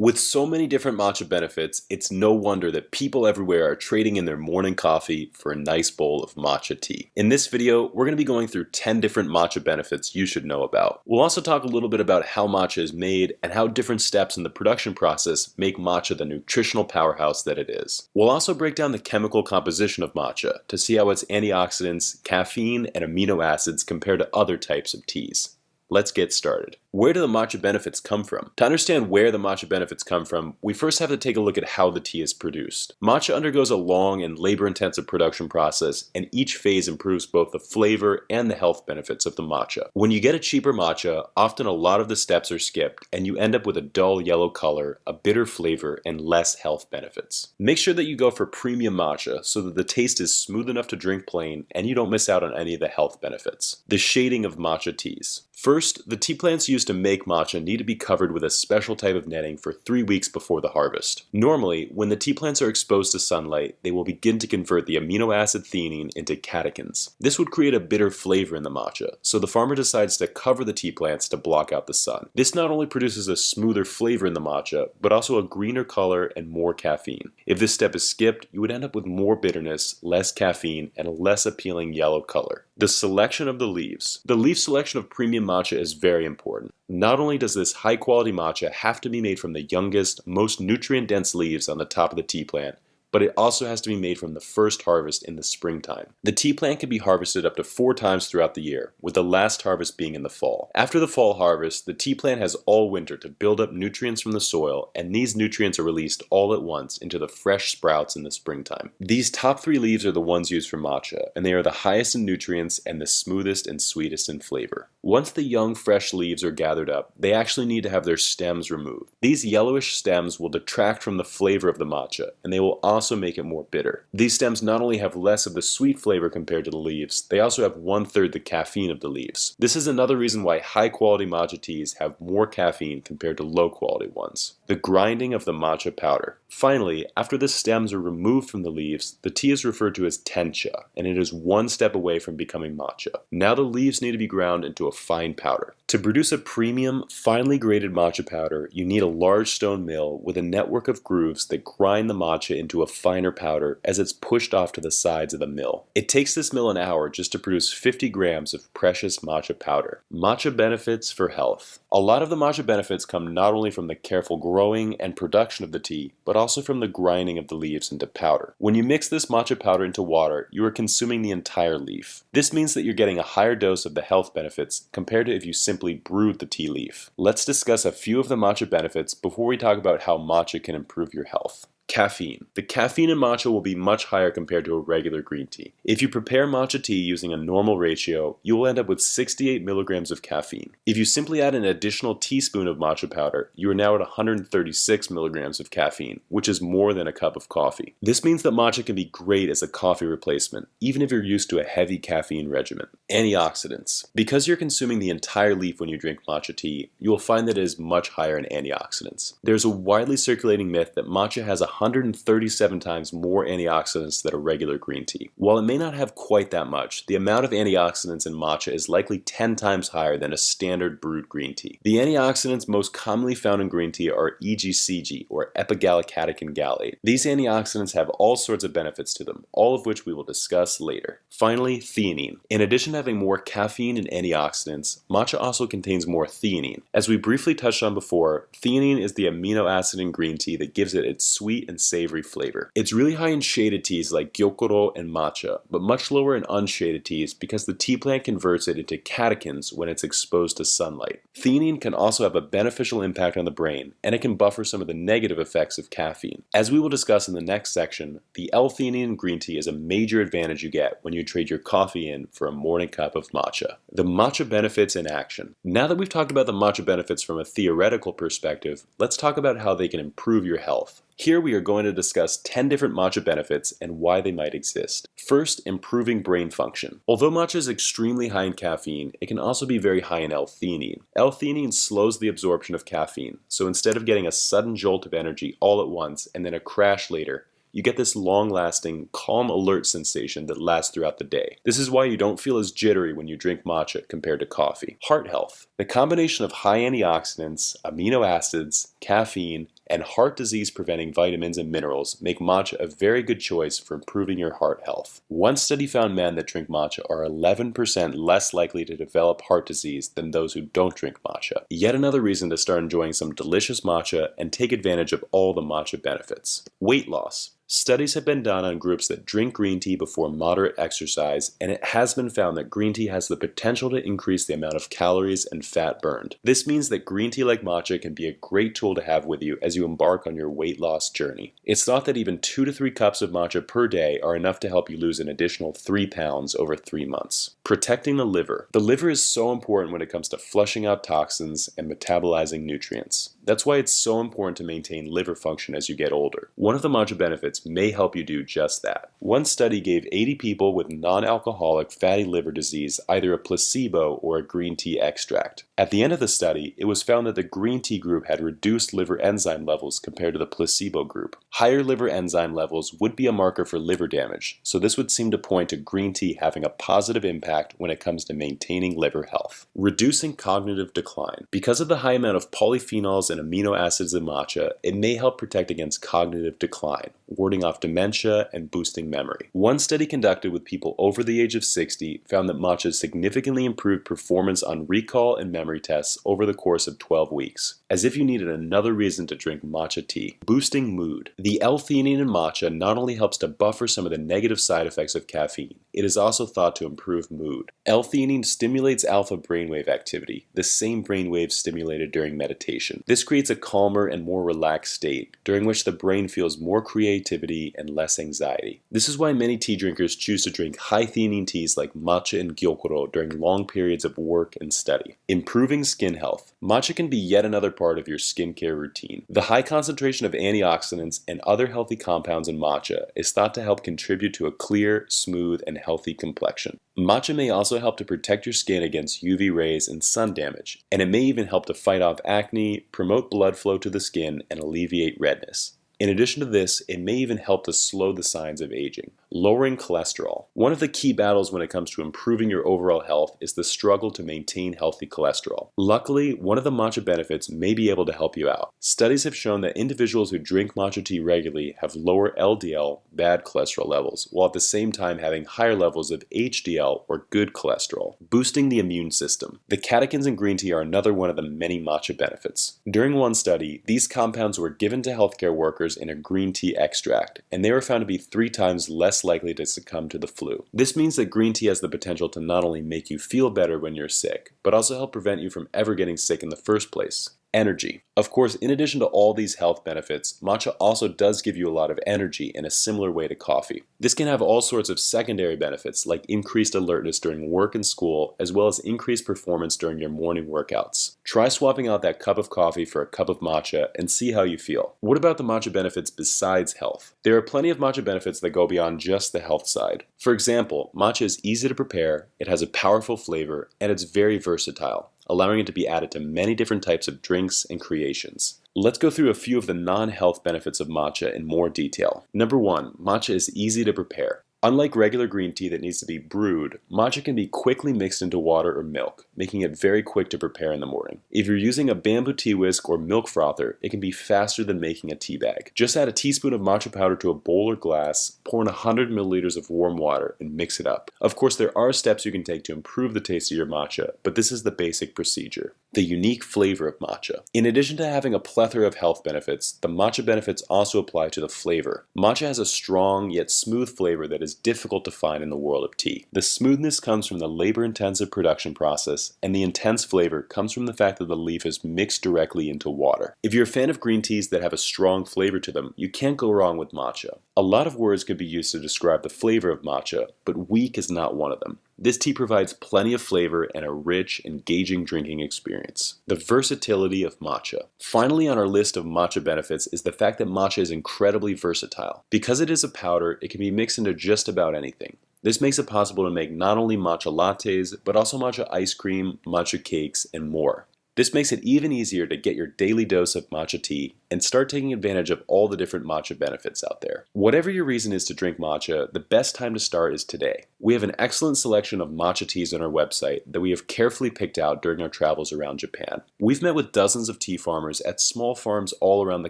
With so many different matcha benefits, it's no wonder that people everywhere are trading in their morning coffee for a nice bowl of matcha tea. In this video, we're going to be going through 10 different matcha benefits you should know about. We'll also talk a little bit about how matcha is made and how different steps in the production process make matcha the nutritional powerhouse that it is. We'll also break down the chemical composition of matcha to see how its antioxidants, caffeine, and amino acids compare to other types of teas. Let's get started. Where do the matcha benefits come from? To understand where the matcha benefits come from, we first have to take a look at how the tea is produced. Matcha undergoes a long and labor-intensive production process, and each phase improves both the flavor and the health benefits of the matcha. When you get a cheaper matcha, often a lot of the steps are skipped, and you end up with a dull yellow color, a bitter flavor, and less health benefits. Make sure that you go for premium matcha so that the taste is smooth enough to drink plain, and you don't miss out on any of the health benefits. The shading of matcha teas. First, the tea plants used to make matcha need to be covered with a special type of netting for 3 weeks before the harvest. Normally, when the tea plants are exposed to sunlight, they will begin to convert the amino acid theanine into catechins. This would create a bitter flavor in the matcha, so the farmer decides to cover the tea plants to block out the sun. This not only produces a smoother flavor in the matcha, but also a greener color and more caffeine. If this step is skipped, you would end up with more bitterness, less caffeine, and a less appealing yellow color. The selection of the leaves. The leaf selection of premium matcha is very important. Not only does this high-quality matcha have to be made from the youngest, most nutrient-dense leaves on the top of the tea plant, but it also has to be made from the first harvest in the springtime. The tea plant can be harvested up to 4 times throughout the year, with the last harvest being in the fall. After the fall harvest, the tea plant has all winter to build up nutrients from the soil, and these nutrients are released all at once into the fresh sprouts in the springtime. These top 3 leaves are the ones used for matcha, and they are the highest in nutrients and the smoothest and sweetest in flavor. Once the young, fresh leaves are gathered up, they actually need to have their stems removed. These yellowish stems will detract from the flavor of the matcha, and they will also make it more bitter. These stems not only have less of the sweet flavor compared to the leaves, they also have 1/3 the caffeine of the leaves. This is another reason why high-quality matcha teas have more caffeine compared to low-quality ones. The grinding of the matcha powder. Finally, after the stems are removed from the leaves, the tea is referred to as tencha, and it is 1 step away from becoming matcha. Now the leaves need to be ground into a fine powder. To produce a premium, finely grated matcha powder, you need a large stone mill with a network of grooves that grind the matcha into a finer powder as it's pushed off to the sides of the mill. It takes this mill an hour just to produce 50 grams of precious matcha powder. Matcha benefits for health. A lot of the matcha benefits come not only from the careful growing and production of the tea, but also from the grinding of the leaves into powder. When you mix this matcha powder into water, you are consuming the entire leaf. This means that you're getting a higher dose of the health benefits compared to if you simply brewed the tea leaf. Let's discuss a few of the matcha benefits before we talk about how matcha can improve your health. Caffeine. The caffeine in matcha will be much higher compared to a regular green tea. If you prepare matcha tea using a normal ratio, you will end up with 68 milligrams of caffeine. If you simply add an additional teaspoon of matcha powder, you are now at 136 milligrams of caffeine, which is more than a cup of coffee. This means that matcha can be great as a coffee replacement, even if you're used to a heavy caffeine regimen. Antioxidants. Because you're consuming the entire leaf when you drink matcha tea, you will find that it is much higher in antioxidants. There's a widely circulating myth that matcha has 137 times more antioxidants than a regular green tea. While it may not have quite that much, the amount of antioxidants in matcha is likely 10 times higher than a standard brewed green tea. The antioxidants most commonly found in green tea are EGCG, or epigallocatechin gallate. These antioxidants have all sorts of benefits to them, all of which we will discuss later. Finally, theanine. In addition to having more caffeine and antioxidants, matcha also contains more theanine. As we briefly touched on before, theanine is the amino acid in green tea that gives it its sweet and savory flavor. It's really high in shaded teas like gyokuro and matcha, but much lower in unshaded teas because the tea plant converts it into catechins when it's exposed to sunlight. Theanine can also have a beneficial impact on the brain, and it can buffer some of the negative effects of caffeine. As we will discuss in the next section, the L-theanine in green tea is a major advantage you get when you trade your coffee in for a morning cup of matcha. The matcha benefits in action. Now that we've talked about the matcha benefits from a theoretical perspective, let's talk about how they can improve your health. Here we are going to discuss 10 different matcha benefits and why they might exist. First, improving brain function. Although matcha is extremely high in caffeine, it can also be very high in L-theanine. L-theanine slows the absorption of caffeine, so instead of getting a sudden jolt of energy all at once and then a crash later, you get this long-lasting, calm, alert sensation that lasts throughout the day. This is why you don't feel as jittery when you drink matcha compared to coffee. Heart health. The combination of high antioxidants, amino acids, caffeine, and heart disease preventing vitamins and minerals make matcha a very good choice for improving your heart health. One study found men that drink matcha are 11% less likely to develop heart disease than those who don't drink matcha. Yet another reason to start enjoying some delicious matcha and take advantage of all the matcha benefits. Weight loss. Studies have been done on groups that drink green tea before moderate exercise, and it has been found that green tea has the potential to increase the amount of calories and fat burned. This means that green tea like matcha can be a great tool to have with you as you embark on your weight loss journey. It's thought that even 2 to 3 cups of matcha per day are enough to help you lose an additional 3 pounds over 3 months. Protecting the liver. The liver is so important when it comes to flushing out toxins and metabolizing nutrients. That's why it's so important to maintain liver function as you get older. One of the matcha benefits may help you do just that. One study gave 80 people with non-alcoholic fatty liver disease either a placebo or a green tea extract. At the end of the study, it was found that the green tea group had reduced liver enzyme levels compared to the placebo group. Higher liver enzyme levels would be a marker for liver damage, so this would seem to point to green tea having a positive impact when it comes to maintaining liver health. Reducing cognitive decline. Because of the high amount of polyphenols and amino acids in matcha, it may help protect against cognitive decline, warding off dementia and boosting memory. One study conducted with people over the age of 60 found that matcha significantly improved performance on recall and memory tests over the course of 12 weeks, as if you needed another reason to drink matcha tea. Boosting mood. The L-theanine in matcha not only helps to buffer some of the negative side effects of caffeine, it is also thought to improve mood. L-theanine stimulates alpha brainwave activity, the same brainwaves stimulated during meditation. This creates a calmer and more relaxed state, during which the brain feels more creativity and less anxiety. This is why many tea drinkers choose to drink high theanine teas like matcha and gyokuro during long periods of work and study. Improving skin health. Matcha can be yet another part of your skincare routine. The high concentration of antioxidants and other healthy compounds in matcha is thought to help contribute to a clear, smooth, and healthy complexion. Matcha may also help to protect your skin against UV rays and sun damage, and it may even help to fight off acne, promote blood flow to the skin, and alleviate redness. In addition to this, it may even help to slow the signs of aging. Lowering cholesterol. One of the key battles when it comes to improving your overall health is the struggle to maintain healthy cholesterol. Luckily, one of the matcha benefits may be able to help you out. Studies have shown that individuals who drink matcha tea regularly have lower LDL, bad cholesterol levels, while at the same time having higher levels of HDL, or good cholesterol. Boosting the immune system. The catechins in green tea are another one of the many matcha benefits. During one study, these compounds were given to healthcare workers in a green tea extract, and they were found to be 3 times less likely to succumb to the flu. This means that green tea has the potential to not only make you feel better when you're sick, but also help prevent you from ever getting sick in the first place. Energy. Of course, in addition to all these health benefits, matcha also does give you a lot of energy in a similar way to coffee. This can have all sorts of secondary benefits like increased alertness during work and school, as well as increased performance during your morning workouts. Try swapping out that cup of coffee for a cup of matcha and see how you feel. What about the matcha benefits besides health? There are plenty of matcha benefits that go beyond just the health side. For example, matcha is easy to prepare, it has a powerful flavor, and it's very versatile, allowing it to be added to many different types of drinks and creations. Let's go through a few of the non-health benefits of matcha in more detail. Number 1, matcha is easy to prepare. Unlike regular green tea that needs to be brewed, matcha can be quickly mixed into water or milk, making it very quick to prepare in the morning. If you're using a bamboo tea whisk or milk frother, it can be faster than making a tea bag. Just add a teaspoon of matcha powder to a bowl or glass, pour in 100 milliliters of warm water, and mix it up. Of course, there are steps you can take to improve the taste of your matcha, but this is the basic procedure. The unique flavor of matcha. In addition to having a plethora of health benefits, the matcha benefits also apply to the flavor. Matcha has a strong yet smooth flavor that is difficult to find in the world of tea. The smoothness comes from the labor-intensive production process, and the intense flavor comes from the fact that the leaf is mixed directly into water. If you're a fan of green teas that have a strong flavor to them, you can't go wrong with matcha. A lot of words could be used to describe the flavor of matcha, but weak is not one of them. This tea provides plenty of flavor and a rich, engaging drinking experience. The versatility of matcha. Finally on our list of matcha benefits is the fact that matcha is incredibly versatile. Because it is a powder, it can be mixed into just about anything. This makes it possible to make not only matcha lattes, but also matcha ice cream, matcha cakes, and more. This makes it even easier to get your daily dose of matcha tea and start taking advantage of all the different matcha benefits out there. Whatever your reason is to drink matcha, the best time to start is today. We have an excellent selection of matcha teas on our website that we have carefully picked out during our travels around Japan. We've met with dozens of tea farmers at small farms all around the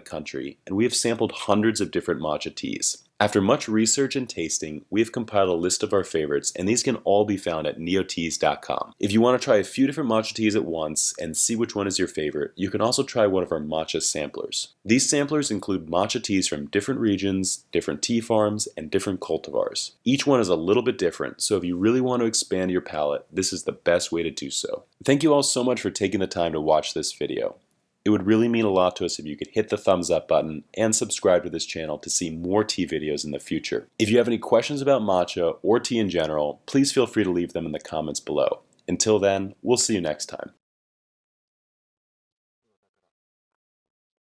country, and we have sampled hundreds of different matcha teas. After much research and tasting, we have compiled a list of our favorites, and these can all be found at neoteas.com. If you want to try a few different matcha teas at once and see which one is your favorite, you can also try one of our matcha samplers. These samplers include matcha teas from different regions, different tea farms, and different cultivars. Each one is a little bit different, so if you really want to expand your palate, this is the best way to do so. Thank you all so much for taking the time to watch this video. It would really mean a lot to us if you could hit the thumbs up button and subscribe to this channel to see more tea videos in the future. If you have any questions about matcha or tea in general, please feel free to leave them in the comments below. Until then, we'll see you next time.